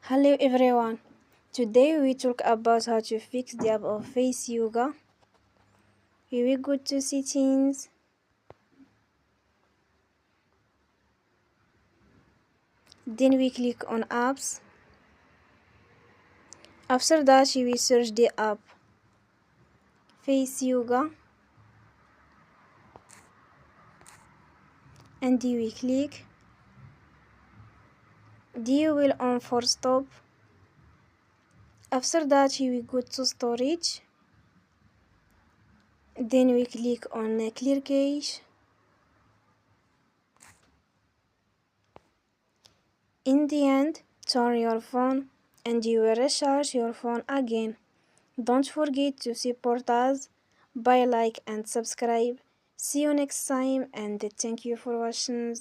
Hello everyone. Today we talk about how to fix the app of Face Yoga. We will go to settings. Then we click on apps. After that we will search the app Face Yoga. And we click. You will on for stop. After that we will go to storage. Then we click on clear cache. In the end, turn your phone and you will recharge your phone again. Don't forget to support us by like and subscribe. See you next time and thank you for watching.